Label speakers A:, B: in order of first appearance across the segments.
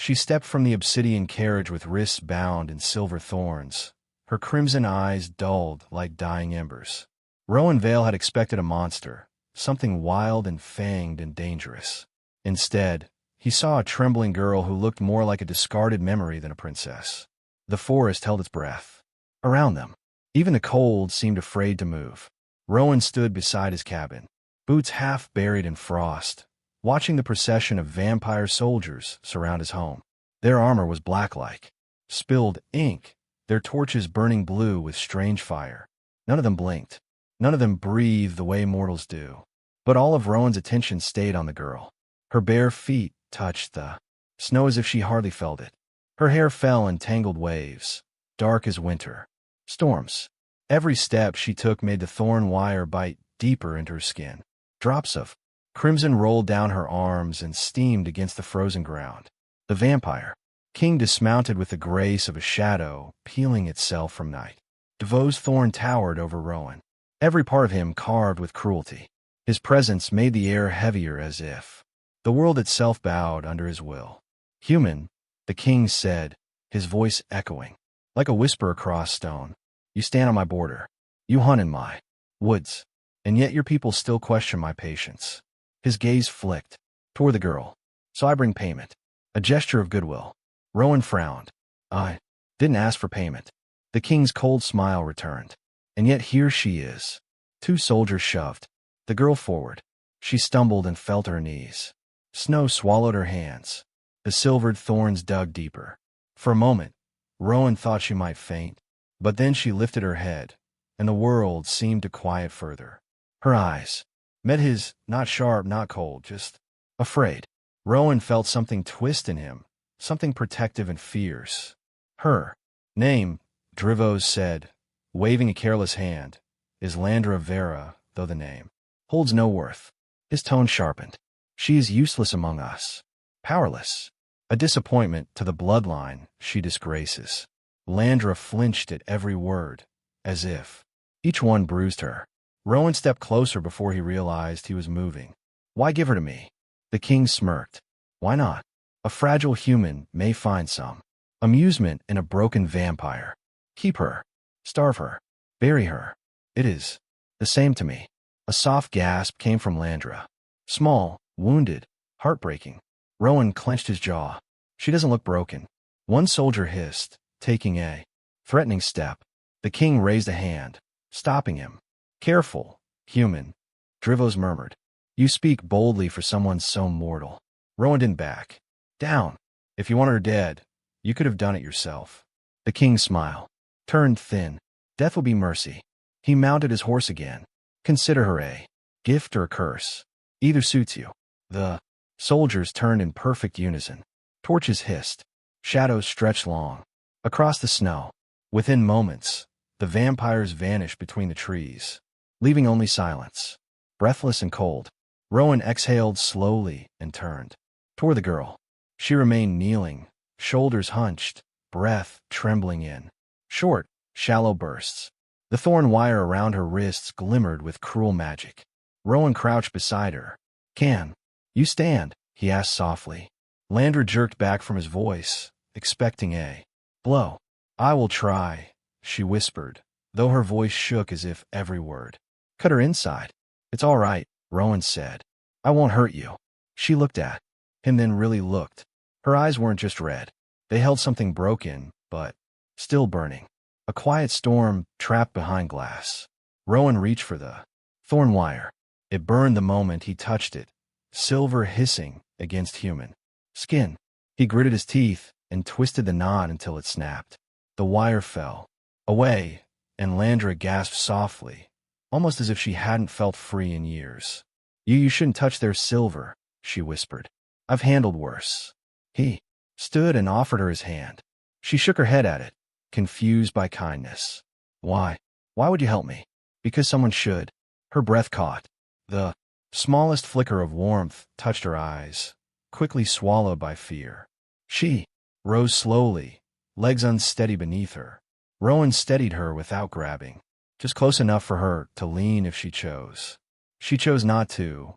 A: She stepped from the obsidian carriage with wrists bound in silver thorns, her crimson eyes dulled like dying embers. Rowan Vale had expected a monster, something wild and fanged and dangerous. Instead, he saw a trembling girl who looked more like a discarded memory than a princess. The forest held its breath. Around them, even the cold seemed afraid to move. Rowan stood beside his cabin, boots half buried in frost, watching the procession of vampire soldiers surround his home. Their armor was black-like spilled ink, their torches burning blue with strange fire. None of them blinked. None of them breathed the way mortals do. But all of Rowan's attention stayed on the girl. Her bare feet touched the snow as if she hardly felt it. Her hair fell in tangled waves, dark as winter storms. Every step she took made the thorn wire bite deeper into her skin. Drops of crimson rolled down her arms and steamed against the frozen ground. The vampire king dismounted with the grace of a shadow peeling itself from night. DeVoe's thorn towered over Rowan, every part of him carved with cruelty. His presence made the air heavier as if the world itself bowed under his will. Human, the king said, his voice echoing, like a whisper across stone. You stand on my border. You hunt in my woods. And yet your people still question my patience. His gaze flicked toward the girl. So I bring payment. A gesture of goodwill. Rowan frowned. I didn't ask for payment. The king's cold smile returned. And yet here she is. Two soldiers shoved the girl forward. She stumbled and fell to her knees. Snow swallowed her hands. The silvered thorns dug deeper. For a moment, Rowan thought she might faint, but then she lifted her head, and the world seemed to quiet further. Her eyes met his, not sharp, not cold, just afraid. Rowan felt something twist in him, something protective and fierce. Her name, Drivos said, waving a careless hand, is Landra Vera, though the name holds no worth. His tone sharpened. She is useless among us. Powerless. A disappointment to the bloodline she disgraces. Landra flinched at every word, as if each one bruised her. Rowan stepped closer before he realized he was moving. Why give her to me? The king smirked. Why not? A fragile human may find some amusement in a broken vampire. Keep her. Starve her. Bury her. It is the same to me. A soft gasp came from Landra. Small, wounded, heartbreaking. Rowan clenched his jaw. She doesn't look broken. One soldier hissed, taking a threatening step. The king raised a hand, stopping him. Careful, human, Drivos murmured. You speak boldly for someone so mortal. Rowan didn't back down. If you wanted her dead, you could have done it yourself. The king's smile turned thin. Death will be mercy. He mounted his horse again. Consider her a gift or a curse. Either suits you. The soldiers turned in perfect unison. Torches hissed. Shadows stretched long across the snow. Within moments, the vampires vanished between the trees, leaving only silence. Breathless and cold, Rowan exhaled slowly and turned toward the girl. She remained kneeling, shoulders hunched, breath trembling in short, shallow bursts. The thorn wire around her wrists glimmered with cruel magic. Rowan crouched beside her. Can you stand? He asked softly. Landra jerked back from his voice, expecting a blow. I will try, she whispered, though her voice shook as if every word cut her inside. It's all right, Rowan said. I won't hurt you. She looked at him, then really looked. Her eyes weren't just red. They held something broken, but still burning. A quiet storm trapped behind glass. Rowan reached for the thorn wire. It burned the moment he touched it, silver hissing against human skin. He gritted his teeth and twisted the knot until it snapped. The wire fell away, and Landra gasped softly, almost as if she hadn't felt free in years. You shouldn't touch their silver, she whispered. I've handled worse. He stood and offered her his hand. She shook her head at it, confused by kindness. Why? Why would you help me? Because someone should. Her breath caught. The smallest flicker of warmth touched her eyes, quickly swallowed by fear. She rose slowly, legs unsteady beneath her. Rowan steadied her without grabbing, just close enough for her to lean if she chose. She chose not to,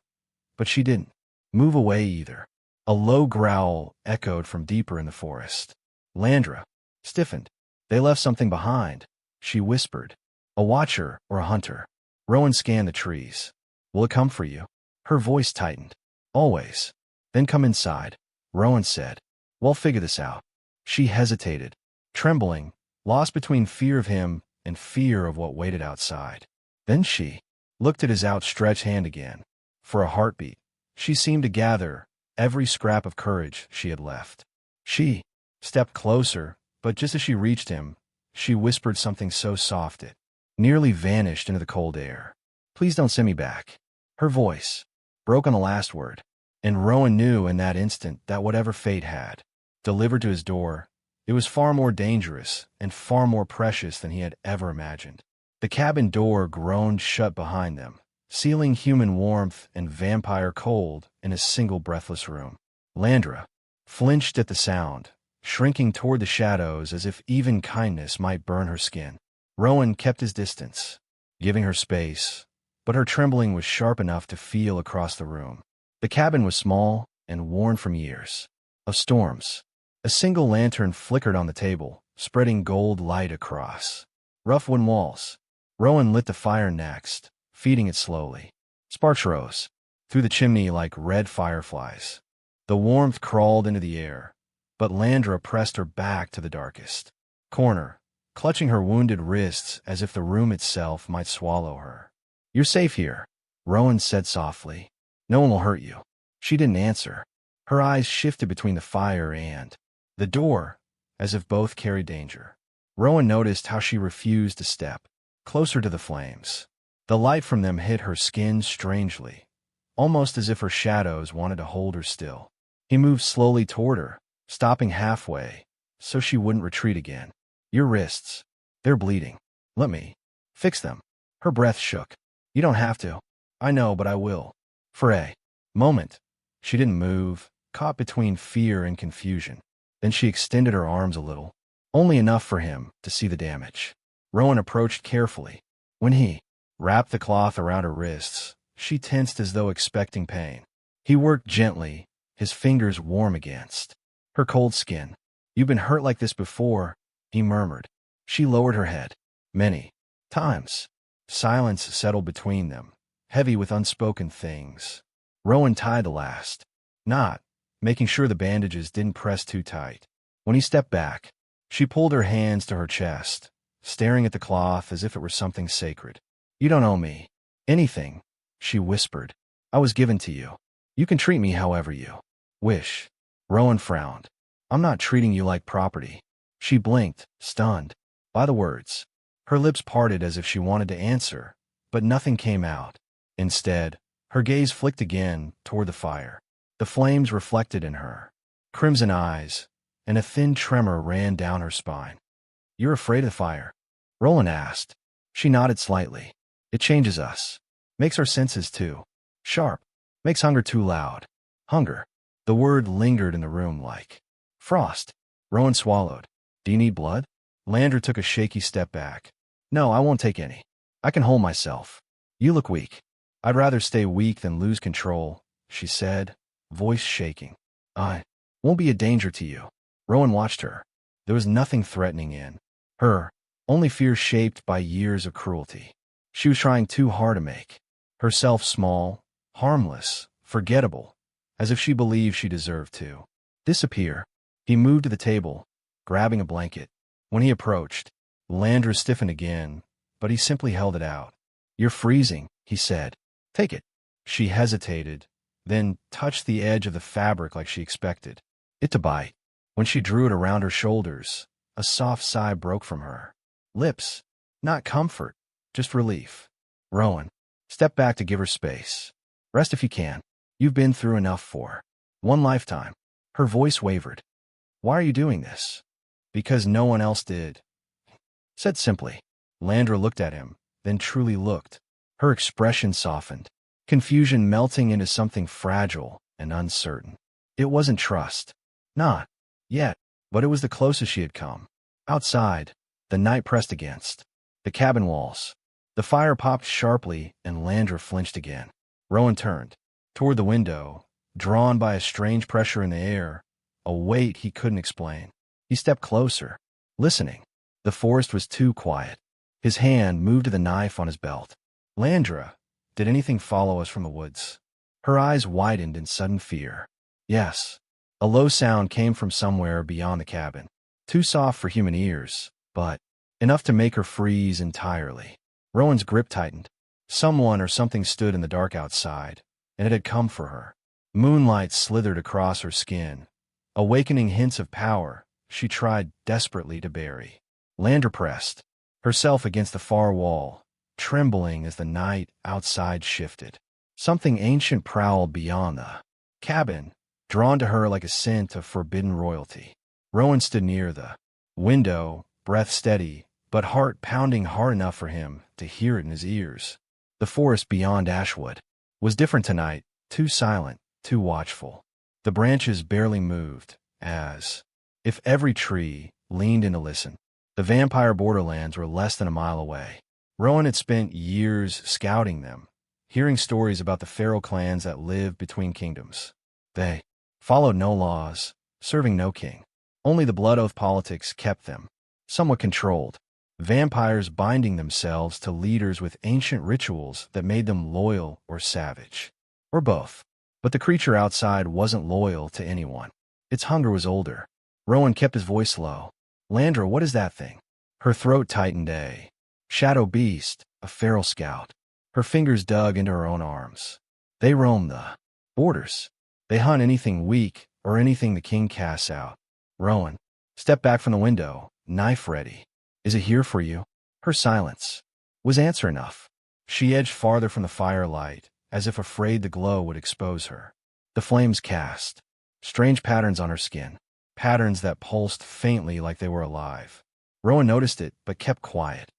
A: but she didn't move away either. A low growl echoed from deeper in the forest. Landra stiffened. They left something behind, she whispered. A watcher or a hunter. Rowan scanned the trees. Will it come for you? Her voice tightened. Always. Then come inside, Rowan said. We'll figure this out. She hesitated, trembling, lost between fear of him and fear of what waited outside. Then she looked at his outstretched hand again. For a heartbeat, she seemed to gather every scrap of courage she had left. She stepped closer, but just as she reached him, she whispered something so soft it nearly vanished into the cold air. Please don't send me back. Her voice broke on the last word, and Rowan knew in that instant that whatever fate had delivered to his door, it was far more dangerous and far more precious than he had ever imagined. The cabin door groaned shut behind them, sealing human warmth and vampire cold in a single breathless room. Landra flinched at the sound, shrinking toward the shadows as if even kindness might burn her skin. Rowan kept his distance, giving her space, but her trembling was sharp enough to feel across the room. The cabin was small and worn from years of storms. A single lantern flickered on the table, spreading gold light across rough wooden walls. Rowan lit the fire next, feeding it slowly. Sparks rose through the chimney like red fireflies. The warmth crawled into the air, but Landra pressed her back to the darkest corner, clutching her wounded wrists as if the room itself might swallow her. You're safe here, Rowan said softly. No one will hurt you. She didn't answer. Her eyes shifted between the fire and the door, as if both carried danger. Rowan noticed how she refused to step closer to the flames. The light from them hit her skin strangely, almost as if her shadows wanted to hold her still. He moved slowly toward her, stopping halfway, so she wouldn't retreat again. Your wrists. They're bleeding. Let me fix them. Her breath shook. You don't have to. I know, but I will. For a moment, she didn't move, caught between fear and confusion. Then she extended her arms a little, only enough for him to see the damage. Rowan approached carefully. When he wrapped the cloth around her wrists, she tensed as though expecting pain. He worked gently, his fingers warm against her cold skin. You've been hurt like this before, he murmured. She lowered her head. Many times. Silence settled between them, heavy with unspoken things. Rowan tied the last knot, making sure the bandages didn't press too tight. When he stepped back, she pulled her hands to her chest, staring at the cloth as if it were something sacred. You don't owe me anything, she whispered. I was given to you. You can treat me however you wish. Rowan frowned. I'm not treating you like property. She blinked, stunned by the words. Her lips parted as if she wanted to answer, but nothing came out. Instead, her gaze flicked again toward the fire. The flames reflected in her crimson eyes, and a thin tremor ran down her spine. You're afraid of the fire? Roland asked. She nodded slightly. It changes us. Makes our senses too sharp. Makes hunger too loud. Hunger. The word lingered in the room like frost. Rowan swallowed. Do you need blood? Landra took a shaky step back. No, I won't take any. I can hold myself. You look weak. I'd rather stay weak than lose control, she said, voice shaking. I won't be a danger to you. Rowan watched her. There was nothing threatening in her, only fear shaped by years of cruelty. She was trying too hard to make herself small, harmless, forgettable, as if she believed she deserved to disappear. He moved to the table, grabbing a blanket. When he approached, Landra stiffened again, but he simply held it out. You're freezing, he said. Take it. She hesitated, then touched the edge of the fabric like she expected it to bite. When she drew it around her shoulders, a soft sigh broke from her lips. Not comfort, just relief. Rowan stepped back to give her space. Rest if you can. You've been through enough for one lifetime. Her voice wavered. Why are you doing this? Because no one else did. Said simply. Landra looked at him, then truly looked. Her expression softened, confusion melting into something fragile and uncertain. It wasn't trust. Not yet, but it was the closest she had come. Outside, the night pressed against the cabin walls. The fire popped sharply and Landra flinched again. Rowan turned toward the window, drawn by a strange pressure in the air, a weight he couldn't explain. He stepped closer, listening. The forest was too quiet. His hand moved to the knife on his belt. Landra, did anything follow us from the woods? Her eyes widened in sudden fear. Yes. A low sound came from somewhere beyond the cabin. Too soft for human ears, but enough to make her freeze entirely. Rowan's grip tightened. Someone or something stood in the dark outside, and it had come for her. Moonlight slithered across her skin, awakening hints of power she tried desperately to bury. Landra pressed herself against the far wall, trembling as the night outside shifted. Something ancient prowled beyond the cabin, drawn to her like a scent of forbidden royalty. Rowan stood near the window, breath steady, but heart pounding hard enough for him to hear it in his ears. The forest beyond Ashwood was different tonight, too silent, too watchful. The branches barely moved, as if every tree leaned in to listen. The vampire borderlands were less than a mile away. Rowan had spent years scouting them, hearing stories about the feral clans that lived between kingdoms. They followed no laws, serving no king. Only the blood oath politics kept them, somewhat controlled. Vampires binding themselves to leaders with ancient rituals that made them loyal or savage. Or both. But the creature outside wasn't loyal to anyone. Its hunger was older. Rowan kept his voice low. Landra, what is that thing? Her throat tightened. A shadow beast, a feral scout. Her fingers dug into her own arms. They roam the borders. They hunt anything weak or anything the king casts out. Rowan stepped back from the window, knife ready. Is it here for you? Her silence was answer enough. She edged farther from the firelight, as if afraid the glow would expose her. The flames cast strange patterns on her skin, patterns that pulsed faintly like they were alive. Rowan noticed it, but kept quiet.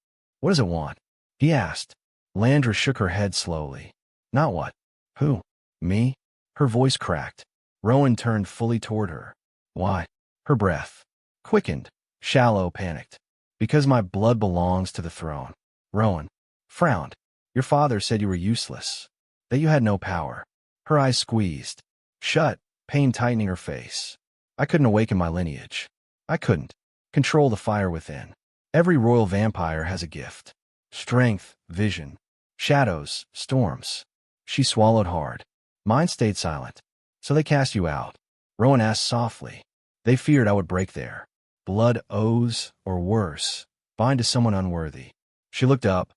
A: What does it want? He asked. Landra shook her head slowly. Not what? Who? Me? Her voice cracked. Rowan turned fully toward her. Why? Her breath quickened, shallow, panicked. Because my blood belongs to the throne. Rowan frowned. Your father said you were useless, that you had no power. Her eyes squeezed shut, pain tightening her face. I couldn't awaken my lineage. I couldn't control the fire within. Every royal vampire has a gift. Strength, vision, shadows, storms. She swallowed hard. Mine stayed silent. So they cast you out. Rowan asked softly. They feared I would break their blood oaths, or worse, bind to someone unworthy. She looked up,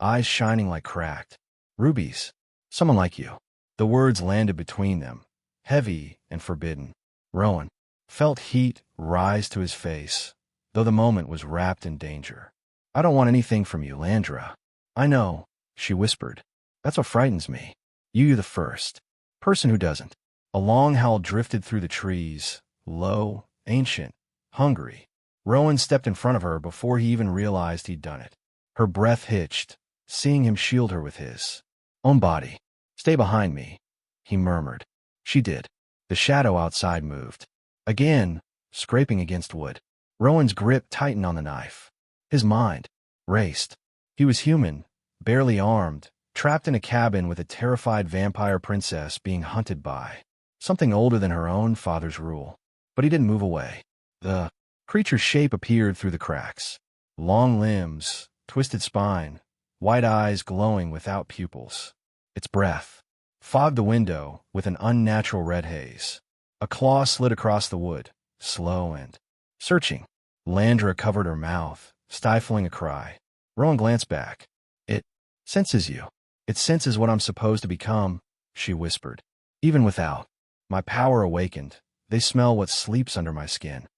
A: eyes shining like cracked rubies. Someone like you. The words landed between them, heavy and forbidden. Rowan felt heat rise to his face, though the moment was wrapped in danger. I don't want anything from you, Landra. I know, she whispered. That's what frightens me. You're the first person who doesn't. A long howl drifted through the trees, low, ancient, hungry. Rowan stepped in front of her before he even realized he'd done it. Her breath hitched, seeing him shield her with his own body. Stay behind me, he murmured. She did. The shadow outside moved. Again, scraping against wood. Rowan's grip tightened on the knife. His mind raced. He was human, barely armed, trapped in a cabin with a terrified vampire princess being hunted by something older than her own father's rule. But he didn't move away. The creature's shape appeared through the cracks. Long limbs, twisted spine, white eyes glowing without pupils. Its breath fogged the window with an unnatural red haze. A claw slid across the wood, slow and searching. Landra covered her mouth, stifling a cry. Rowan glanced back. It senses you. It senses what I'm supposed to become, she whispered. Even without my power awakened, they smell what sleeps under my skin.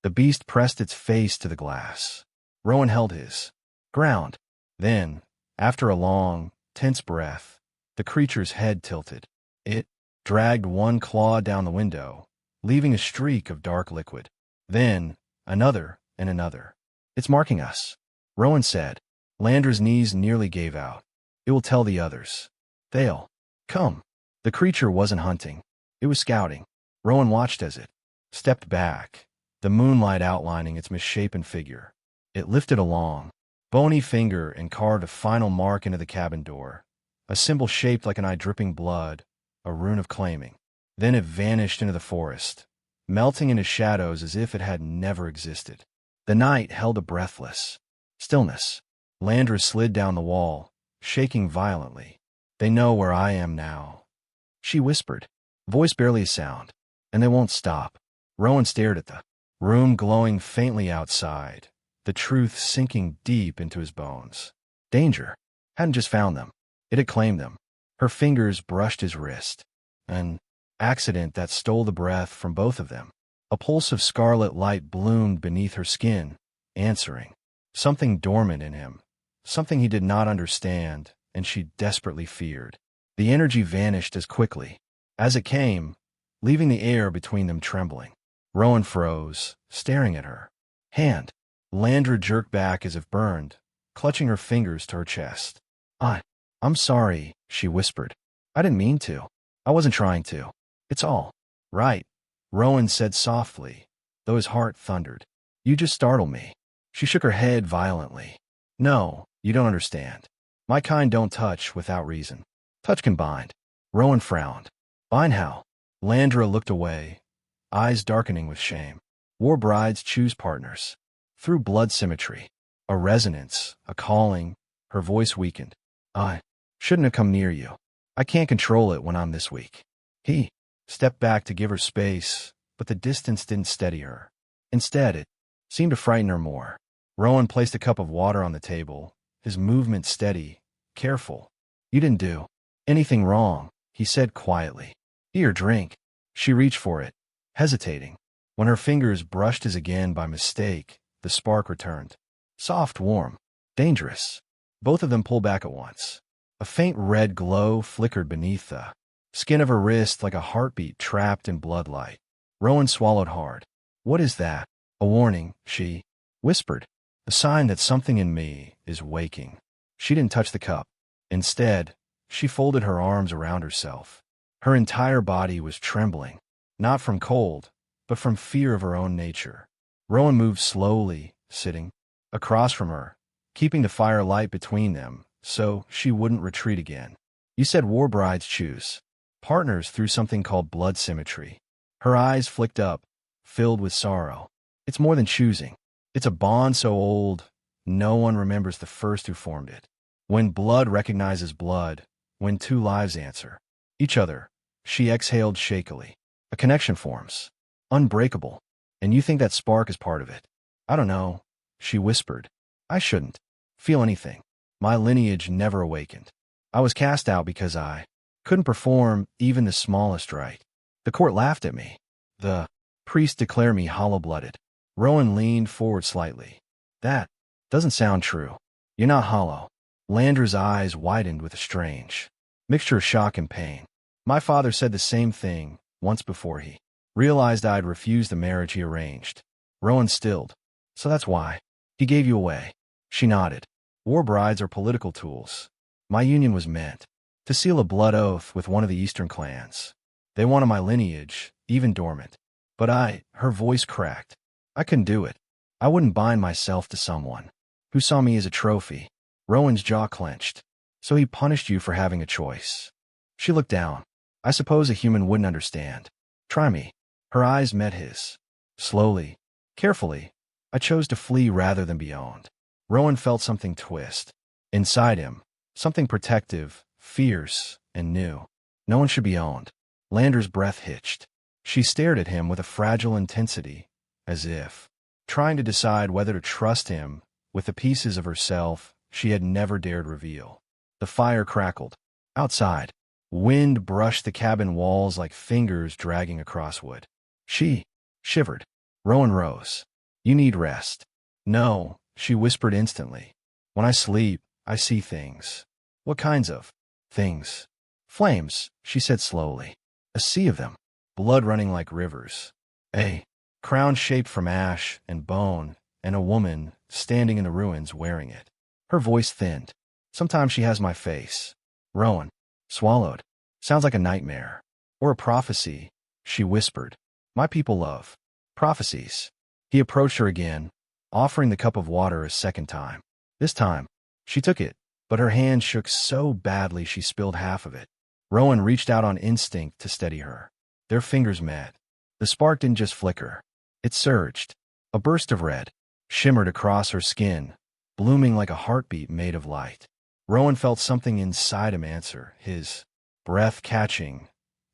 A: The beast pressed its face to the glass. Rowan held his ground. Then, after a long, tense breath, the creature's head tilted. It dragged one claw down the window, leaving a streak of dark liquid. Then, another and another. It's marking us, Rowan said. Landra's knees nearly gave out. It will tell the others. They'll come. The creature wasn't hunting. It was scouting. Rowan watched as it stepped back, the moonlight outlining its misshapen figure. It lifted a long, bony finger and carved a final mark into the cabin door, a symbol shaped like an eye dripping blood, a rune of claiming. Then it vanished into the forest, melting into shadows as if it had never existed. The night held a breathless stillness. Landra slid down the wall, shaking violently. "They know where I am now," she whispered, voice barely a sound. "And they won't stop." Rowan stared at the room glowing faintly outside, the truth sinking deep into his bones. Danger hadn't just found them. It had claimed them. Her fingers brushed his wrist. An accident that stole the breath from both of them. A pulse of scarlet light bloomed beneath her skin, answering something dormant in him, something he did not understand, and she desperately feared. The energy vanished as quickly as it came, leaving the air between them trembling. Rowan froze, staring at her. Hand. Landra jerked back as if burned, clutching her fingers to her chest. I'm sorry," she whispered. "I didn't mean to. I wasn't trying to. It's all right," Rowan said softly, though his heart thundered. "You just startled me." She shook her head violently. "No, you don't understand. My kind don't touch without reason. Touch can bind." Rowan frowned. "Bind how?" Landra looked away, eyes darkening with shame. "War brides choose partners through blood symmetry. A resonance, a calling." Her voice weakened. "I shouldn't have come near you. I can't control it when I'm this weak." He stepped back to give her space, but the distance didn't steady her. Instead, it seemed to frighten her more. Rowan placed a cup of water on the table, his movement steady, careful. "You didn't do anything wrong," he said quietly. "Here, drink." She reached for it, hesitating. When her fingers brushed his again by mistake, the spark returned. Soft, warm, dangerous. Both of them pulled back at once. A faint red glow flickered beneath the skin of her wrist like a heartbeat trapped in bloodlight. Rowan swallowed hard. "What is that?" "A warning," she whispered. "A sign that something in me is waking." She didn't touch the cup. Instead, she folded her arms around herself. Her entire body was trembling, not from cold, but from fear of her own nature. Rowan moved slowly, sitting across from her, keeping the fire light between them so she wouldn't retreat again. "You said war brides choose partners through something called blood symmetry." Her eyes flicked up, filled with sorrow. "It's more than choosing. It's a bond so old, no one remembers the first who formed it. When blood recognizes blood, when two lives answer each other," she exhaled shakily, "a connection forms, unbreakable. And you think that spark is part of it." "I don't know," she whispered. "I shouldn't feel anything. My lineage never awakened. I was cast out because I couldn't perform even the smallest rite. The court laughed at me. The priest declared me hollow-blooded." Rowan leaned forward slightly. "That doesn't sound true. You're not hollow." Landra's eyes widened with a strange mixture of shock and pain. "My father said the same thing once before he realized I'd refused the marriage he arranged." Rowan stilled. "So that's why he gave you away." She nodded. "War brides are political tools. My union was meant to seal a blood oath with one of the eastern clans. They wanted my lineage, even dormant. But her voice cracked. "I couldn't do it. I wouldn't bind myself to someone who saw me as a trophy." Rowan's jaw clenched. "So he punished you for having a choice." She looked down. "I suppose a human wouldn't understand. Try me." Her eyes met his. Slowly, carefully, "I chose to flee rather than be owned." Rowan felt something twist inside him, something protective, fierce, and new. No one should be owned. Landra's breath hitched. She stared at him with a fragile intensity, as if trying to decide whether to trust him with the pieces of herself she had never dared reveal. The fire crackled. Outside, wind brushed the cabin walls like fingers dragging across wood. She shivered. Rowan rose. "You need rest." "No," she whispered instantly. "When I sleep, I see things." "What kinds of things?" "Flames," she said slowly. "A sea of them. Blood running like rivers. A crown shaped from ash and bone, and a woman standing in the ruins wearing it." Her voice thinned. "Sometimes she has my face." Rowan swallowed. "Sounds like a nightmare. Or a prophecy," she whispered. "My people love prophecies." He approached her again, offering the cup of water a second time. This time, she took it, but her hand shook so badly she spilled half of it. Rowan reached out on instinct to steady her. Their fingers met. The spark didn't just flicker. It surged. A burst of red shimmered across her skin, blooming like a heartbeat made of light. Rowan felt something inside him answer, his breath catching,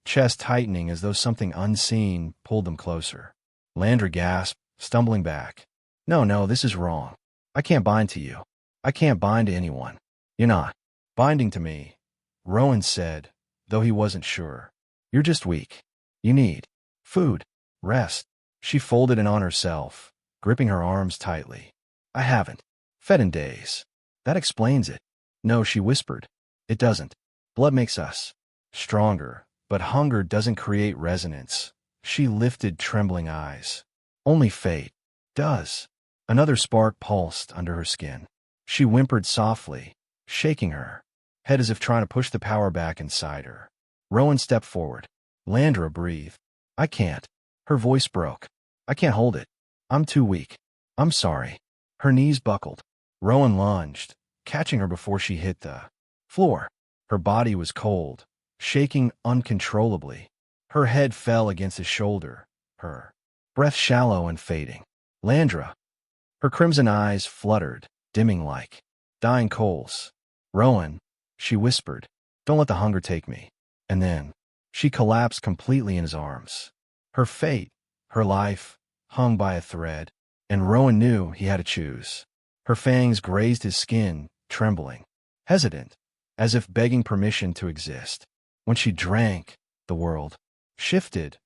A: chest tightening as though something unseen pulled them closer. Landra gasped, stumbling back. No, this is wrong. I can't bind to you. I can't bind to anyone. You're not binding to me, Rowan said, though he wasn't sure. You're just weak. You need food, rest. She folded in on herself, gripping her arms tightly. I haven't fed in days. That explains it. No, she whispered. It doesn't. Blood makes us stronger, but hunger doesn't create resonance. She lifted trembling eyes. Only fate does. Another spark pulsed under her skin. She whimpered softly, shaking her head as if trying to push the power back inside her. Rowan stepped forward. Landra breathed. I can't. Her voice broke. I can't hold it. I'm too weak. I'm sorry. Her knees buckled. Rowan lunged, catching her before she hit the floor. Her body was cold, shaking uncontrollably. Her head fell against his shoulder, her breath shallow and fading. Landra. Her crimson eyes fluttered, dimming like dying coals. Rowan, she whispered, don't let the hunger take me. And then she collapsed completely in his arms. Her fate, her life, hung by a thread, and Rowan knew he had to choose. Her fangs grazed his skin, trembling, hesitant, as if begging permission to exist. When she drank, the world shifted,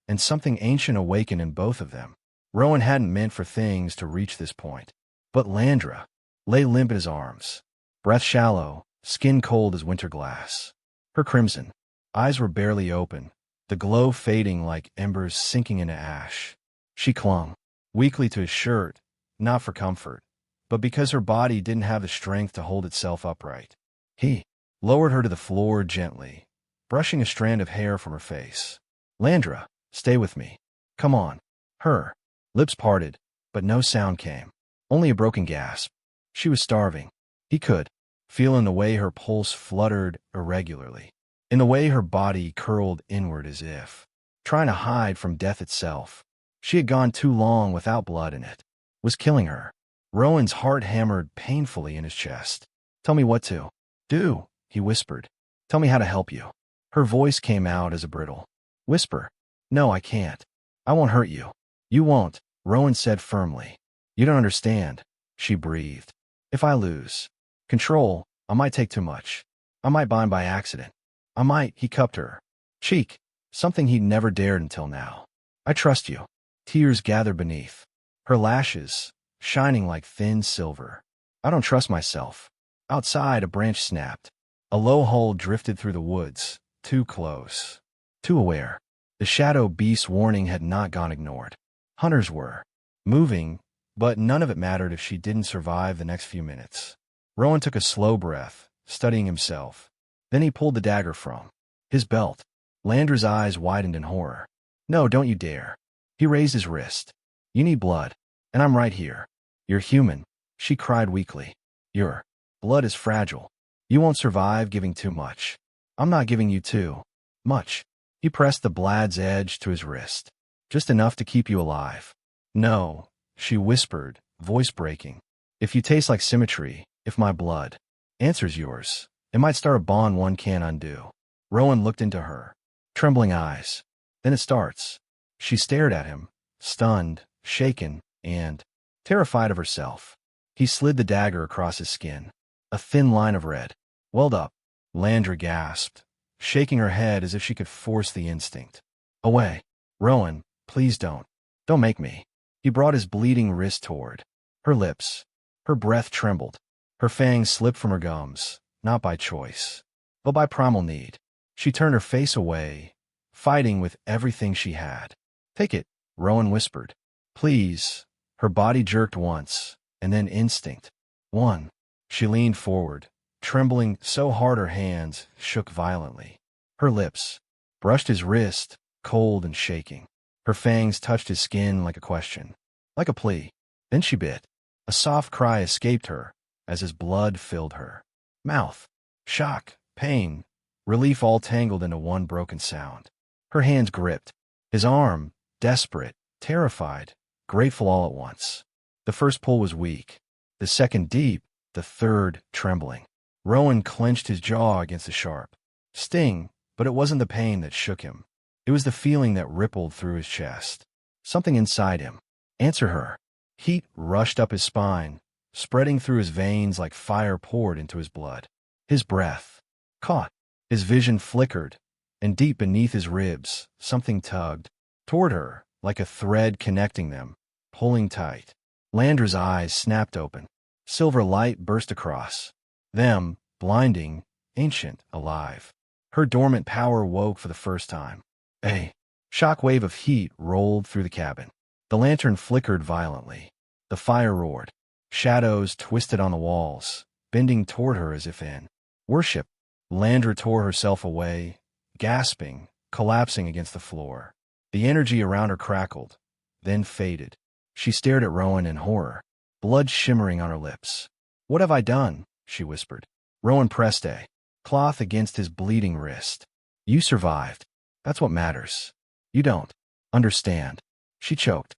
A: and something ancient awakened in both of them. Rowan hadn't meant for things to reach this point. But Landra lay limp in his arms, breath shallow, skin cold as winter glass. Her crimson eyes were barely open, the glow fading like embers sinking into ash. She clung weakly to his shirt, not for comfort, but because her body didn't have the strength to hold itself upright. He lowered her to the floor gently, brushing a strand of hair from her face. Landra, stay with me. Come on. Her lips parted, but no sound came. Only a broken gasp. She was starving. He could feel in the way her pulse fluttered irregularly, in the way her body curled inward as if trying to hide from death itself. She had gone too long without blood in it. Was killing her. Rowan's heart hammered painfully in his chest. Tell me what to do, he whispered. Tell me how to help you. Her voice came out as a brittle whisper. No, I can't. I won't hurt you. You won't, Rowan said firmly. You don't understand, she breathed. If I lose control, I might take too much. I might bind by accident. I might, he cupped her cheek, something he'd never dared until now. I trust you. Tears gathered beneath her lashes, shining like thin silver. I don't trust myself. Outside, a branch snapped. A low hull drifted through the woods, too close, too aware. The shadow beast's warning had not gone ignored. Hunters were moving, but none of it mattered if she didn't survive the next few minutes. Rowan took a slow breath, studying himself. Then he pulled the dagger from his belt. Landra's eyes widened in horror. No, don't you dare. He raised his wrist. You need blood, and I'm right here. You're human, she cried weakly. Your blood is fragile. You won't survive giving too much. I'm not giving you too much. He pressed the blad's edge to his wrist. Just enough to keep you alive. No, she whispered, voice breaking. If you taste like symmetry, if my blood answers yours, it might start a bond one can't undo. Rowan looked into her trembling eyes. Then it starts. She stared at him, stunned, shaken, and terrified of herself. He slid the dagger across his skin. A thin line of red welled up. Landra gasped, shaking her head as if she could force the instinct away. Rowan, please don't. Don't make me. He brought his bleeding wrist toward her lips. Her breath trembled. Her fangs slipped from her gums, not by choice, but by primal need. She turned her face away, fighting with everything she had. Take it, Rowan whispered. Please. Her body jerked once, and then instinct. One. She leaned forward, trembling so hard her hands shook violently. Her lips brushed his wrist, cold and shaking. Her fangs touched his skin like a question, like a plea. Then she bit. A soft cry escaped her as his blood filled her mouth. Shock, pain, relief all tangled into one broken sound. Her hands gripped. His arm, desperate, terrified, grateful all at once. The first pull was weak. The second deep. The third trembling. Rowan clenched his jaw against the sharp sting, but it wasn't the pain that shook him. It was the feeling that rippled through his chest. Something inside him. Answer her. Heat rushed up his spine, spreading through his veins like fire poured into his blood. His breath caught. His vision flickered, and deep beneath his ribs, something tugged toward her, like a thread connecting them, pulling tight. Landra's eyes snapped open. Silver light burst across them, blinding, ancient, alive. Her dormant power woke for the first time. A shock wave of heat rolled through the cabin. The lantern flickered violently. The fire roared. Shadows twisted on the walls, bending toward her as if in worship. Landra tore herself away, gasping, collapsing against the floor. The energy around her crackled, then faded. She stared at Rowan in horror, blood shimmering on her lips. "What have I done?" she whispered. Rowan pressed a cloth against his bleeding wrist. "You survived. That's what matters. You don't understand." She choked.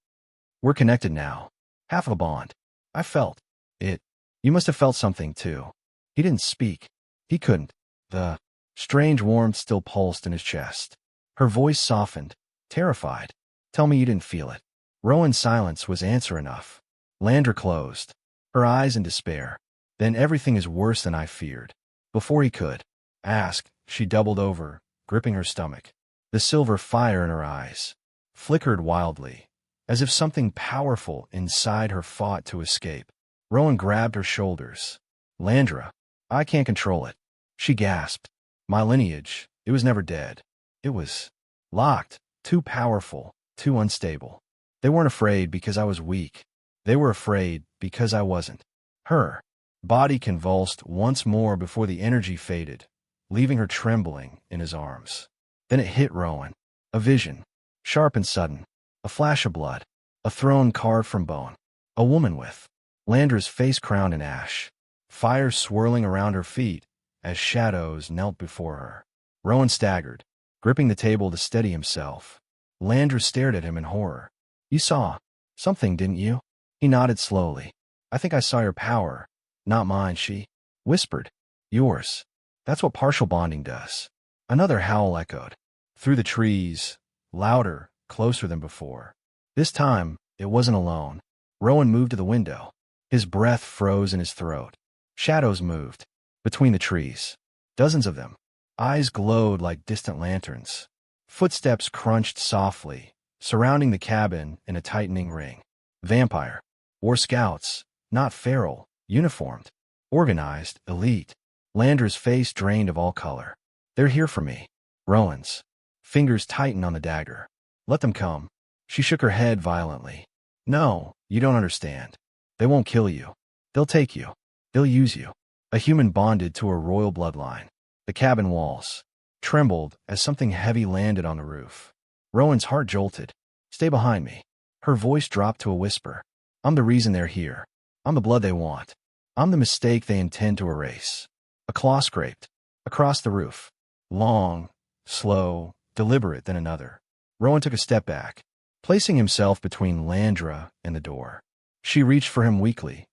A: "We're connected now. Half a bond. I felt it. You must have felt something, too." He didn't speak. He couldn't. The strange warmth still pulsed in his chest. Her voice softened, terrified. "Tell me you didn't feel it." Rowan's silence was answer enough. Landra closed, her eyes in despair. "Then everything is worse than I feared." Before he could ask, she doubled over, gripping her stomach. The silver fire in her eyes flickered wildly, as if something powerful inside her fought to escape. Rowan grabbed her shoulders. "Landra, I can't control it." She gasped. "My lineage, it was never dead. It was locked, too powerful, too unstable. They weren't afraid because I was weak. They were afraid because I wasn't." Her body convulsed once more before the energy faded, leaving her trembling in his arms. Then it hit Rowan. A vision, sharp and sudden. A flash of blood. A throne carved from bone. A woman with Landra's face crowned in ash. Fire swirling around her feet as shadows knelt before her. Rowan staggered, gripping the table to steady himself. Landra stared at him in horror. "You saw something, didn't you?" He nodded slowly. "I think I saw your power. Not mine," she whispered. "Yours. That's what partial bonding does." Another howl echoed through the trees, louder, closer than before. This time, it wasn't alone. Rowan moved to the window. His breath froze in his throat. Shadows moved between the trees. Dozens of them. Eyes glowed like distant lanterns. Footsteps crunched softly, surrounding the cabin in a tightening ring. Vampire. Or scouts, not feral, uniformed, organized, elite. Landra's face drained of all color. "They're here for me." Rowan's fingers tightened on the dagger. "Let them come." She shook her head violently. "No, you don't understand. They won't kill you. They'll take you. They'll use you." A human bonded to a royal bloodline. The cabin walls trembled as something heavy landed on the roof. Rowan's heart jolted. "Stay behind me." Her voice dropped to a whisper. "I'm the reason they're here. I'm the blood they want. I'm the mistake they intend to erase." A claw scraped across the roof. Long, slow, deliberate, then another. Rowan took a step back, placing himself between Landra and the door. She reached for him weakly,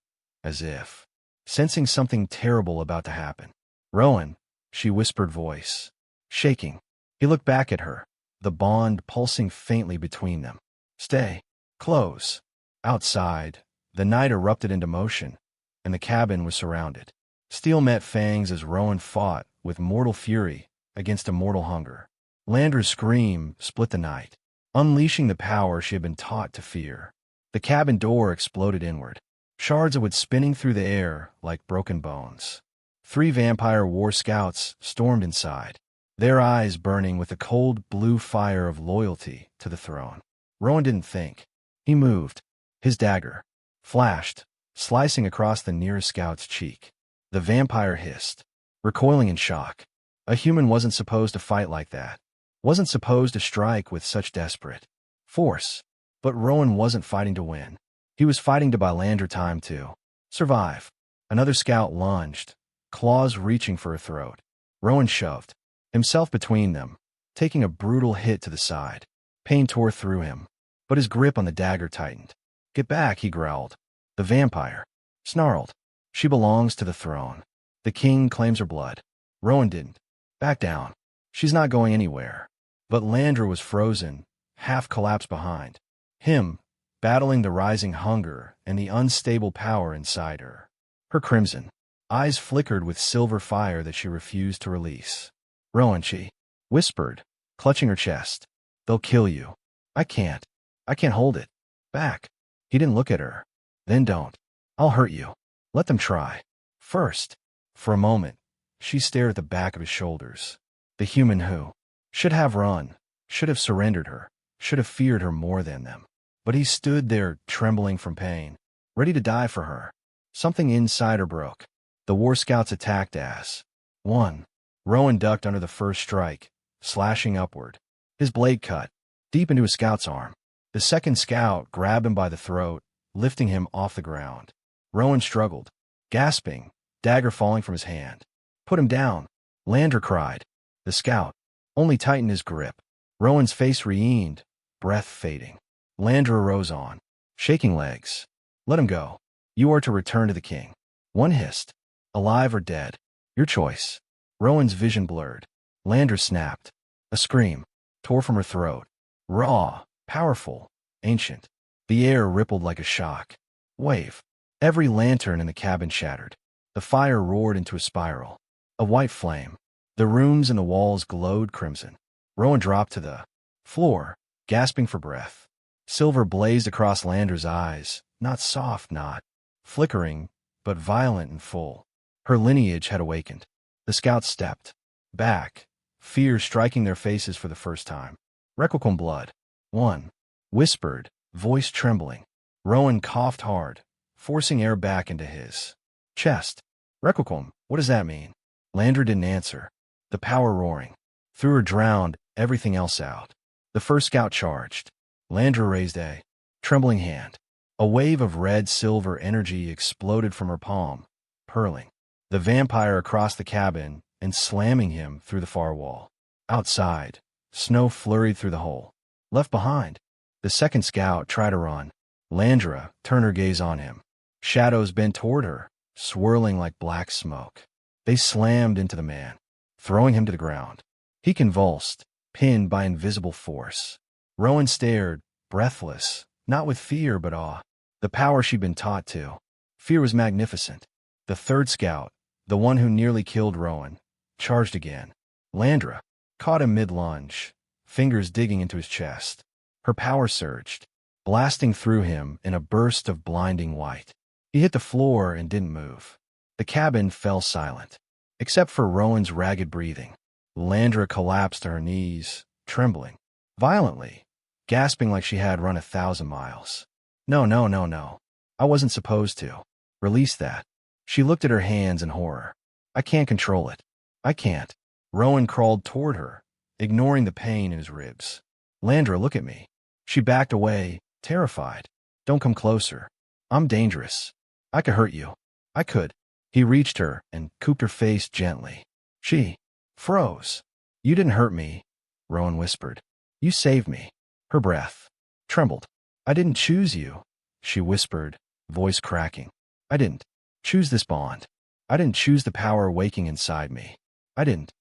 A: as if sensing something terrible about to happen. "Rowan," she whispered, voice shaking. He looked back at her, the bond pulsing faintly between them. "Stay. Close." Outside, the night erupted into motion, and the cabin was surrounded. Steel met fangs as Rowan fought with mortal fury against a mortal hunger. Landra's scream split the night, unleashing the power she had been taught to fear. The cabin door exploded inward, shards of wood spinning through the air like broken bones. 3 vampire war scouts stormed inside, their eyes burning with the cold blue fire of loyalty to the throne. Rowan didn't think. He moved. His dagger flashed, slicing across the nearest scout's cheek. The vampire hissed, recoiling in shock. A human wasn't supposed to fight like that. Wasn't supposed to strike with such desperate force. But Rowan wasn't fighting to win. He was fighting to buy Landra time to survive. Another scout lunged, claws reaching for her throat. Rowan shoved himself between them, taking a brutal hit to the side. Pain tore through him, but his grip on the dagger tightened. "Get back," he growled. The vampire snarled. "She belongs to the throne. The king claims her blood." Rowan didn't. "Back down. She's not going anywhere." But Landra was frozen, half collapsed behind him, battling the rising hunger and the unstable power inside her. Her crimson eyes flickered with silver fire that she refused to release. "Rowan," she whispered, clutching her chest. "They'll kill you." I can't hold it back." He didn't look at her. "Then don't. I'll hurt you. Let them try first." For a moment, she stared at the back of his shoulders. The human who should have run, should have surrendered her, should have feared her more than them. But he stood there, trembling from pain, ready to die for her. Something inside her broke. The war scouts attacked as one. Rowan ducked under the first strike, slashing upward. His blade cut deep into his scout's arm. The second scout grabbed him by the throat, lifting him off the ground. Rowan struggled, gasping, dagger falling from his hand. "Put him down," Landra cried. The scout only tightened his grip. Rowan's face reened, breath fading. Landra rose on shaking legs. "Let him go. You are to return to the king." One hissed. "Alive or dead? Your choice." Rowan's vision blurred. Landra snapped. A scream tore from her throat. Raw, powerful, ancient. The air rippled like a shock wave. Every lantern in the cabin shattered. The fire roared into a spiral, a white flame. The runes in the walls glowed crimson. Rowan dropped to the floor, gasping for breath. Silver blazed across Landra's eyes, not soft, not flickering, but violent and full. Her lineage had awakened. The scouts stepped back, fear striking their faces for the first time. "Requiem blood." One whispered, voice trembling. Rowan coughed hard, forcing air back into his chest. "Requiem, what does that mean?" Landra didn't answer. The power roaring through her drowned everything else out. The first scout charged. Landra raised a trembling hand. A wave of red-silver energy exploded from her palm, hurling the vampire across the cabin and slamming him through the far wall. Outside, snow flurried through the hole. Left behind, the second scout tried to run. Landra turned her gaze on him. Shadows bent toward her, swirling like black smoke. They slammed into the man, throwing him to the ground. He convulsed, pinned by invisible force. Rowan stared, breathless, not with fear but awe. The power she'd been taught to. Fear was magnificent. The third scout, the one who nearly killed Rowan, charged again. Landra caught him mid-lunge, fingers digging into his chest. Her power surged, blasting through him in a burst of blinding white. He hit the floor and didn't move. The cabin fell silent, except for Rowan's ragged breathing. Landra collapsed to her knees, trembling violently, gasping like she had run 1,000 miles. No. I wasn't supposed to." "Release that." She looked at her hands in horror. "I can't control it. I can't." Rowan crawled toward her, ignoring the pain in his ribs. "Landra, look at me." She backed away, terrified. "Don't come closer. I'm dangerous. I could hurt you. I could." He reached her and cooped her face gently. She froze. "You didn't hurt me," Rowan whispered. "You saved me." Her breath trembled. "I didn't choose you," she whispered, voice cracking. "I didn't choose this bond. I didn't choose the power waking inside me. I didn't.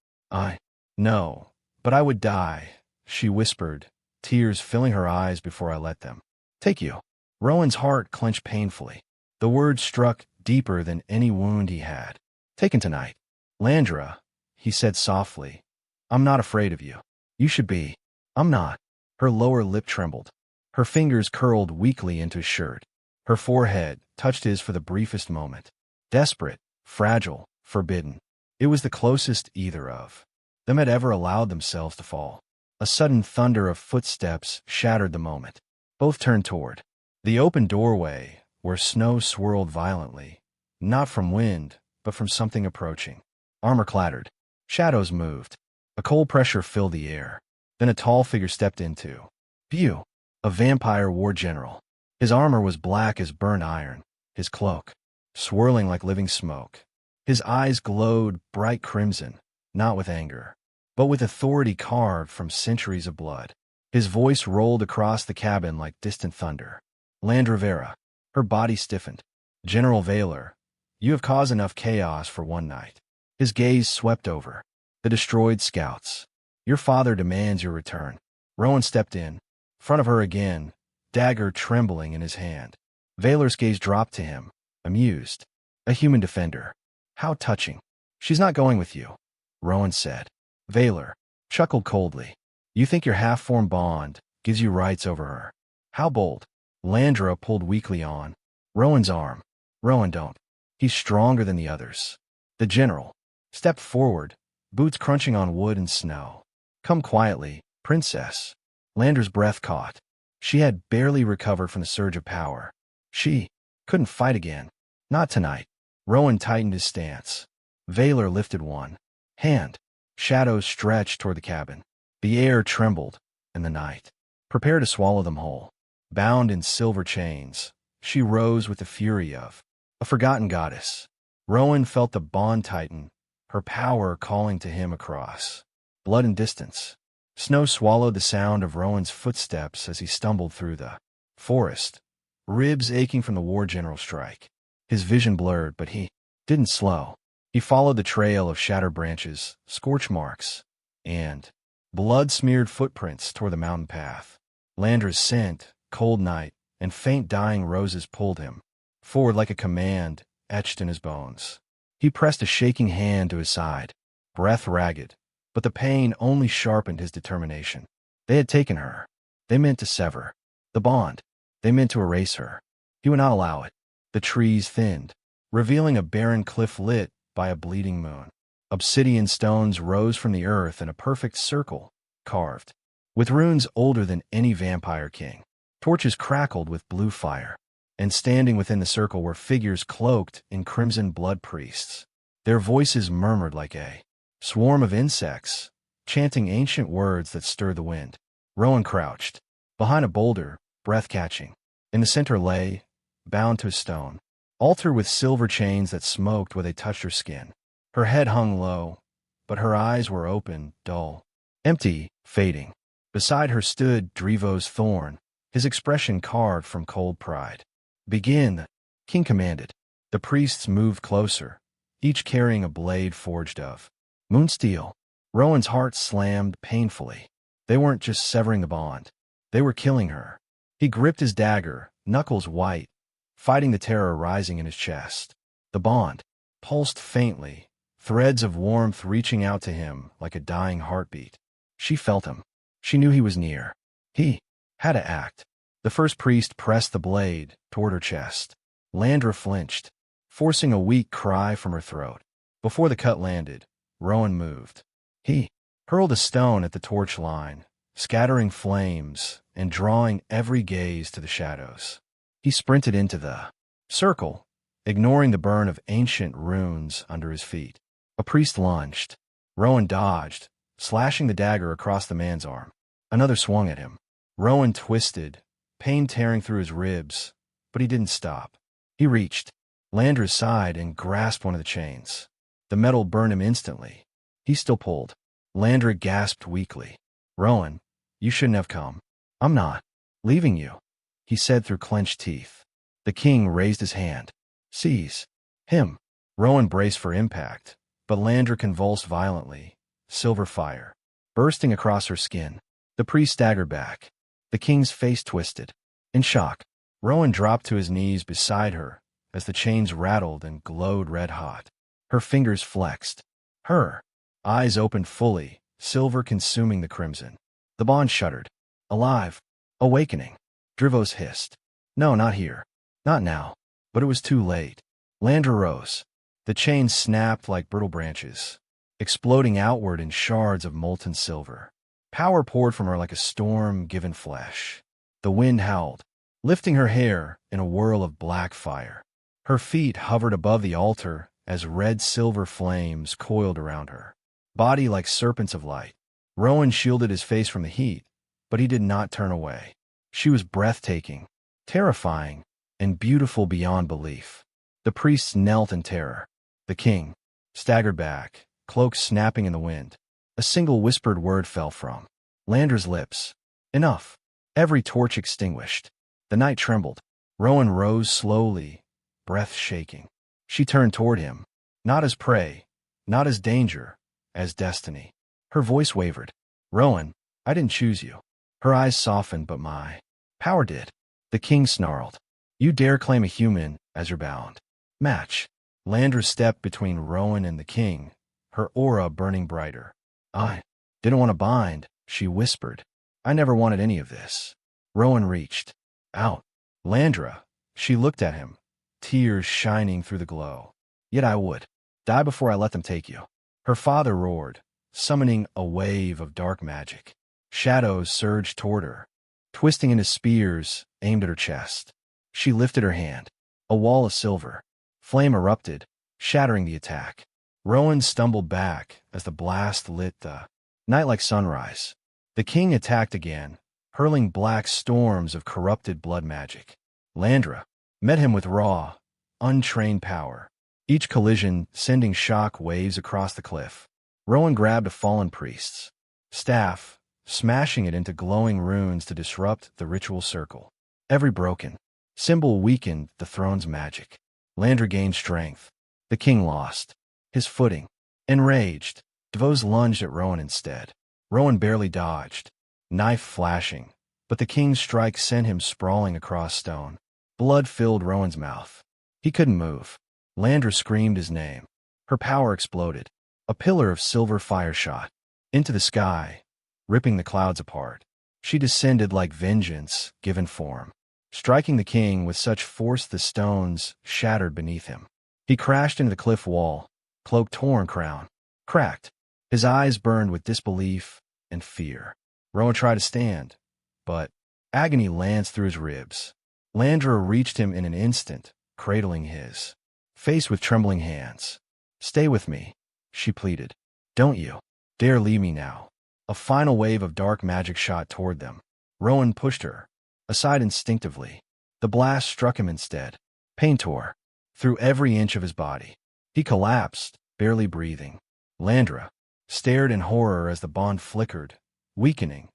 A: No, but I would die," she whispered, tears filling her eyes before I let them take you. Rowan's heart clenched painfully. The words struck deeper than any wound he had. "Taken tonight." "Landra," he said softly, "I'm not afraid of you. You should be." "I'm not." Her lower lip trembled. Her fingers curled weakly into his shirt. Her forehead touched his for the briefest moment. Desperate, fragile, forbidden. It was the closest either of them had ever allowed themselves to fall. A sudden thunder of footsteps shattered the moment. Both turned toward the open doorway, where snow swirled violently, not from wind, but from something approaching. Armor clattered. Shadows moved. A cold pressure filled the air. Then a tall figure stepped into view. A vampire war general. His armor was black as burnt iron, his cloak swirling like living smoke. His eyes glowed bright crimson, not with anger, but with authority carved from centuries of blood. His voice rolled across the cabin like distant thunder. Landravera. Her body stiffened. General Valor, you have caused enough chaos for one night. His gaze swept over the destroyed scouts. Your father demands your return. Rowan stepped in front of her again, dagger trembling in his hand. Valor's gaze dropped to him, amused. A human defender. How touching. She's not going with you, Rowan said. Valor chuckled coldly. You think your half-formed bond gives you rights over her. How bold. Landra pulled weakly on Rowan's arm. Rowan, don't. He's stronger than the others. The general stepped forward, boots crunching on wood and snow. Come quietly, princess. Landra's breath caught. She had barely recovered from the surge of power. She couldn't fight again. Not tonight. Rowan tightened his stance. Valor lifted one hand. Shadows stretched toward the cabin. The air trembled, and the night prepared to swallow them whole. Bound in silver chains, she rose with the fury of a forgotten goddess. Rowan felt the bond tighten, her power calling to him across blood and distance. Snow swallowed the sound of Rowan's footsteps as he stumbled through the forest, ribs aching from the war general's strike. His vision blurred, but he didn't slow. He followed the trail of shattered branches, scorch marks, and blood-smeared footprints toward the mountain path. Landra's scent, cold night, and faint dying roses pulled him forward like a command etched in his bones. He pressed a shaking hand to his side, breath ragged, but the pain only sharpened his determination. They had taken her. They meant to sever the bond. They meant to erase her. He would not allow it. The trees thinned, revealing a barren cliff lit by a bleeding moon. Obsidian stones rose from the earth in a perfect circle, carved with runes older than any vampire king. Torches crackled with blue fire, and standing within the circle were figures cloaked in crimson blood priests. Their voices murmured like a swarm of insects, chanting ancient words that stirred the wind. Rowan crouched behind a boulder, breath-catching. In the center lay, bound to a stone, altar with silver chains that smoked where they touched her skin. Her head hung low, but her eyes were open, dull, empty, fading. Beside her stood Drivo's thorn, his expression carved from cold pride. Begin, the king commanded. The priests moved closer, each carrying a blade forged of moonsteel. Rowan's heart slammed painfully. They weren't just severing the bond. They were killing her. He gripped his dagger, knuckles white, fighting the terror rising in his chest. The bond pulsed faintly, threads of warmth reaching out to him like a dying heartbeat. She felt him. She knew he was near. He had to act. The first priest pressed the blade toward her chest. Landra flinched, forcing a weak cry from her throat. Before the cut landed, Rowan moved. He hurled a stone at the torch line, scattering flames and drawing every gaze to the shadows. He sprinted into the circle, ignoring the burn of ancient runes under his feet. A priest lunged. Rowan dodged, slashing the dagger across the man's arm. Another swung at him. Rowan twisted, pain tearing through his ribs, but he didn't stop. He reached Landra's side and grasped one of the chains. The metal burned him instantly. He still pulled. Landra gasped weakly. Rowan, you shouldn't have come. I'm not leaving you, he said through clenched teeth. The king raised his hand. Seize him. Rowan braced for impact, but Landra convulsed violently, silver fire bursting across her skin. The priest staggered back. The king's face twisted. In shock, Rowan dropped to his knees beside her as the chains rattled and glowed red-hot. Her fingers flexed. Her eyes opened fully, silver consuming the crimson. The bond shuddered. Alive. Awakening. Drivos hissed. No, not here. Not now. But it was too late. Landra rose. The chains snapped like brittle branches, exploding outward in shards of molten silver. Power poured from her like a storm given flesh. The wind howled, lifting her hair in a whirl of black fire. Her feet hovered above the altar as red-silver flames coiled around her, body like serpents of light. Rowan shielded his face from the heat, but he did not turn away. She was breathtaking, terrifying, and beautiful beyond belief. The priests knelt in terror. The king staggered back, cloak snapping in the wind. A single whispered word fell from Landra's lips. Enough. Every torch extinguished. The night trembled. Rowan rose slowly, breath shaking. She turned toward him, not as prey, not as danger, as destiny. Her voice wavered. Rowan, I didn't choose you. Her eyes softened, but my power did. The king snarled. You dare claim a human as your bound match. Landra stepped between Rowan and the king, her aura burning brighter. I didn't want to bind, she whispered. I never wanted any of this. Rowan reached out. Landra, she looked at him, tears shining through the glow. Yet I would die before I let them take you. Her father roared, summoning a wave of dark magic. Shadows surged toward her, twisting into spears aimed at her chest. She lifted her hand. A wall of silver. Flame erupted, shattering the attack. Rowan stumbled back as the blast lit the night like sunrise. The king attacked again, hurling black storms of corrupted blood magic. Landra met him with raw, untrained power, each collision sending shock waves across the cliff. Rowan grabbed a fallen priest's staff, smashing it into glowing runes to disrupt the ritual circle. Every broken symbol weakened the throne's magic. Landra gained strength. The king lost his footing. Enraged, Devos lunged at Rowan instead. Rowan barely dodged, knife flashing, but the king's strike sent him sprawling across stone. Blood filled Rowan's mouth. He couldn't move. Landra screamed his name. Her power exploded. A pillar of silver fire shot into the sky, ripping the clouds apart. She descended like vengeance given form, striking the king with such force the stones shattered beneath him. He crashed into the cliff wall, cloak torn, crown cracked. His eyes burned with disbelief and fear. Rowan tried to stand, but agony lanced through his ribs. Landra reached him in an instant, cradling his face with trembling hands. Stay with me, she pleaded. Don't you dare leave me now. A final wave of dark magic shot toward them. Rowan pushed her aside instinctively. The blast struck him instead. Pain tore through every inch of his body. He collapsed, barely breathing. Landra stared in horror as the bond flickered, weakening,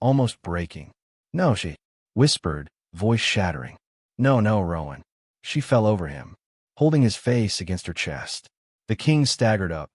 A: almost breaking. No, she whispered, voice shattering. No, Rowan. She fell over him, holding his face against her chest. The king staggered up,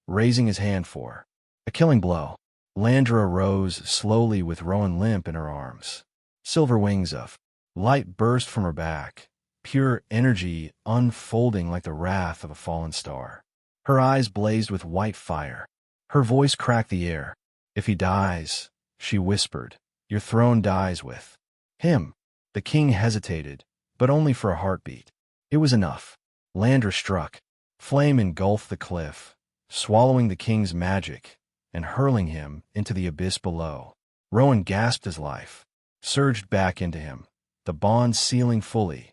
A: raising his hand for a killing blow. Landra rose slowly with Rowan limp in her arms. Silver wings of light burst from her back, pure energy unfolding like the wrath of a fallen star. Her eyes blazed with white fire. Her voice cracked the air. If he dies, she whispered, your throne dies with him. The king hesitated, but only for a heartbeat. It was enough. Landra struck. Flame engulfed the cliff, swallowing the king's magic and hurling him into the abyss below. Rowan gasped as life surged back into him, the bond sealing fully,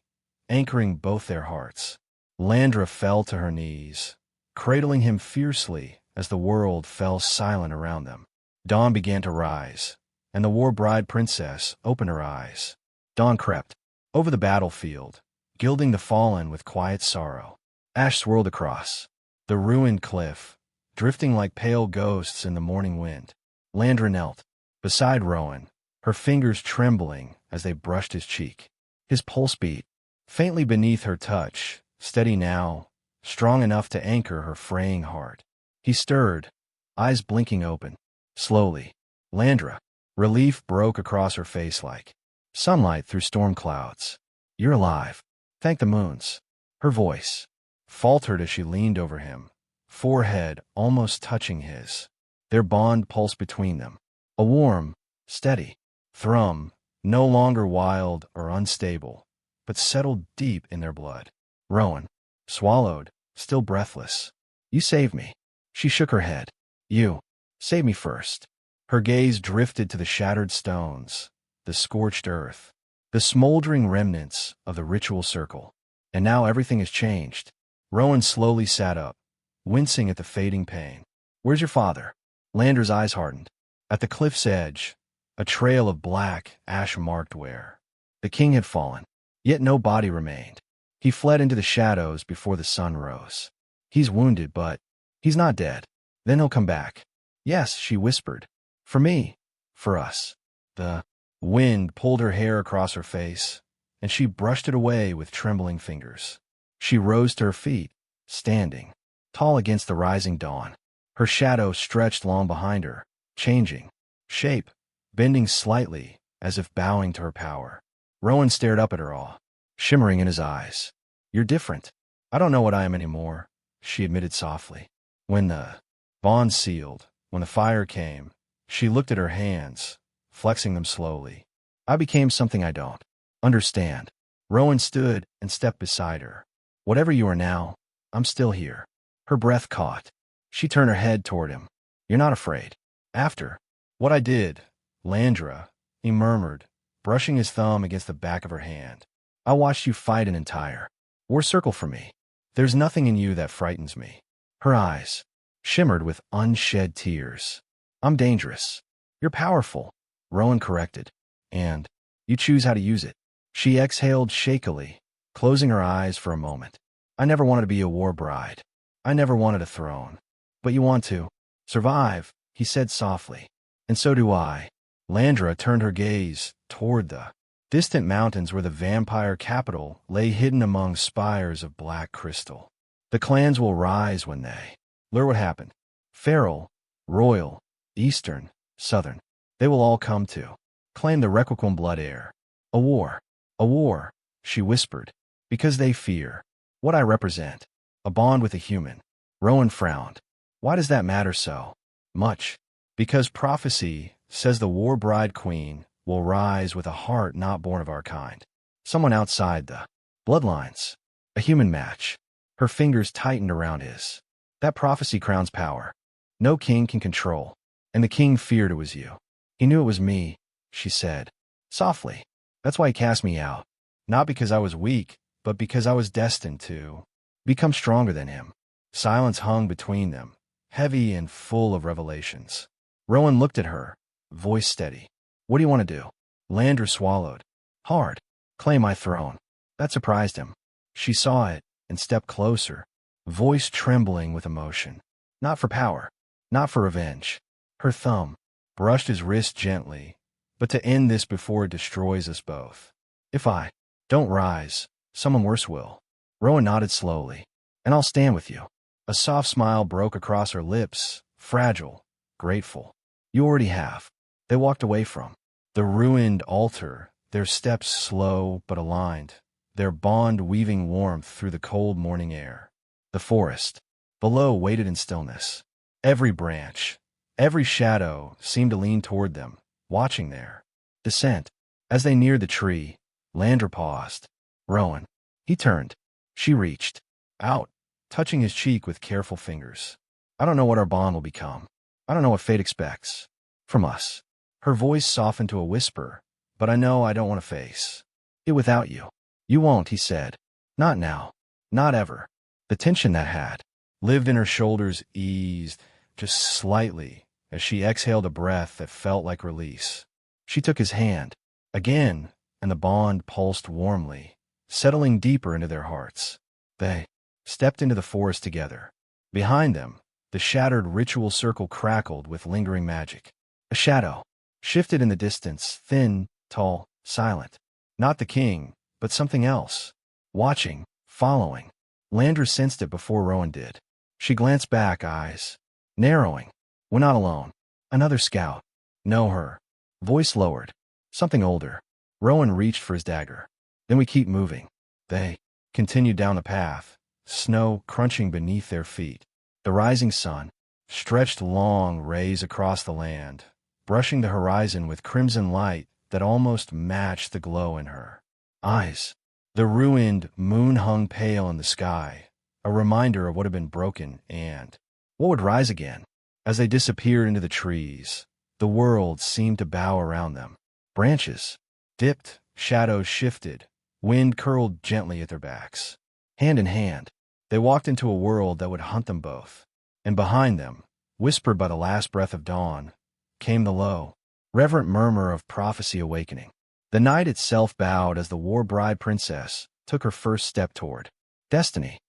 A: anchoring both their hearts. Landra fell to her knees, cradling him fiercely as the world fell silent around them. Dawn began to rise, and the war bride princess opened her eyes. Dawn crept over the battlefield, gilding the fallen with quiet sorrow. Ash swirled across the ruined cliff, drifting like pale ghosts in the morning wind. Landra knelt beside Rowan, her fingers trembling as they brushed his cheek. His pulse beat faintly beneath her touch, steady now, strong enough to anchor her fraying heart. He stirred, eyes blinking open. Slowly, Landra, relief broke across her face like sunlight through storm clouds. You're alive. Thank the moons. Her voice faltered as she leaned over him, forehead almost touching his. Their bond pulsed between them. A warm, steady thrum, no longer wild or unstable, but settled deep in their blood. Rowan swallowed, still breathless. You saved me. She shook her head. You saved me first. Her gaze drifted to the shattered stones, the scorched earth, the smoldering remnants of the ritual circle. And now everything has changed. Rowan slowly sat up, wincing at the fading pain. Where's your father? Landra's eyes hardened. At the cliff's edge, a trail of black ash marked where the king had fallen, yet no body remained. He fled into the shadows before the sun rose. He's wounded, but he's not dead. Then he'll come back. Yes, she whispered. For me. For us. The wind pulled her hair across her face, and she brushed it away with trembling fingers. She rose to her feet, standing, tall against the rising dawn. Her shadow stretched long behind her, changing shape, bending slightly, as if bowing to her power. Rowan stared up at her, awe shimmering in his eyes. You're different. I don't know what I am anymore, she admitted softly. When the bond sealed, when the fire came, she looked at her hands, flexing them slowly. I became something I don't understand. Rowan stood and stepped beside her. Whatever you are now, I'm still here. Her breath caught. She turned her head toward him. You're not afraid. After what I did, Landra, he murmured, brushing his thumb against the back of her hand. I watched you fight an entire war circle for me. There's nothing in you that frightens me. Her eyes shimmered with unshed tears. I'm dangerous. You're powerful, Rowan corrected. And you choose how to use it. She exhaled shakily, closing her eyes for a moment. I never wanted to be a war bride. I never wanted a throne. But you want to survive, he said softly. And so do I. Landra turned her gaze toward the distant mountains where the vampire capital lay hidden among spires of black crystal. The clans will rise when they learn what happened. Feral, royal, eastern, southern. They will all come to claim the Requiem blood heir. A war, she whispered, because they fear what I represent, a bond with a human. Rowan frowned. Why does that matter so much? Because prophecy says the war bride queen will rise with a heart not born of our kind. Someone outside the bloodlines. A human match. Her fingers tightened around his. That prophecy crowns power. No king can control. And the king feared it was you. He knew it was me, she said, softly. That's why he cast me out. Not because I was weak, but because I was destined to become stronger than him. Silence hung between them, heavy and full of revelations. Rowan looked at her, voice steady. What do you want to do? Landra swallowed. Hard. Claim my throne. That surprised him. She saw it and stepped closer, voice trembling with emotion. Not for power. Not for revenge. Her thumb brushed his wrist gently, but to end this before it destroys us both. If I don't rise, someone worse will. Rowan nodded slowly. And I'll stand with you. A soft smile broke across her lips, fragile, grateful. You already have. They walked away from the ruined altar, their steps slow but aligned, their bond weaving warmth through the cold morning air. The forest below waited in stillness. Every branch, every shadow seemed to lean toward them, watching their descent. As they neared the tree, Landra paused. Rowan. He turned. She reached out, touching his cheek with careful fingers. I don't know what our bond will become. I don't know what fate expects from us. Her voice softened to a whisper, but I know I don't want to face it without you. You won't, he said. Not now. Not ever. The tension that had lived in her shoulders eased just slightly as she exhaled a breath that felt like release. She took his hand again, and the bond pulsed warmly, settling deeper into their hearts. They stepped into the forest together. Behind them, the shattered ritual circle crackled with lingering magic. A shadow shifted in the distance, thin, tall, silent. Not the king, but something else. Watching, following. Landra sensed it before Rowan did. She glanced back, eyes narrowing. We're not alone. Another scout. Know her. Voice lowered. Something older. Rowan reached for his dagger. Then we keep moving. They continued down the path, snow crunching beneath their feet. The rising sun stretched long rays across the land, brushing the horizon with crimson light that almost matched the glow in her eyes. The ruined moon hung pale in the sky, a reminder of what had been broken and what would rise again. As they disappeared into the trees, the world seemed to bow around them. Branches dipped, shadows shifted, wind curled gently at their backs. Hand in hand, they walked into a world that would hunt them both. And behind them, whispered by the last breath of dawn, came the low, reverent murmur of prophecy awakening. The night itself bowed as the war bride princess took her first step toward destiny.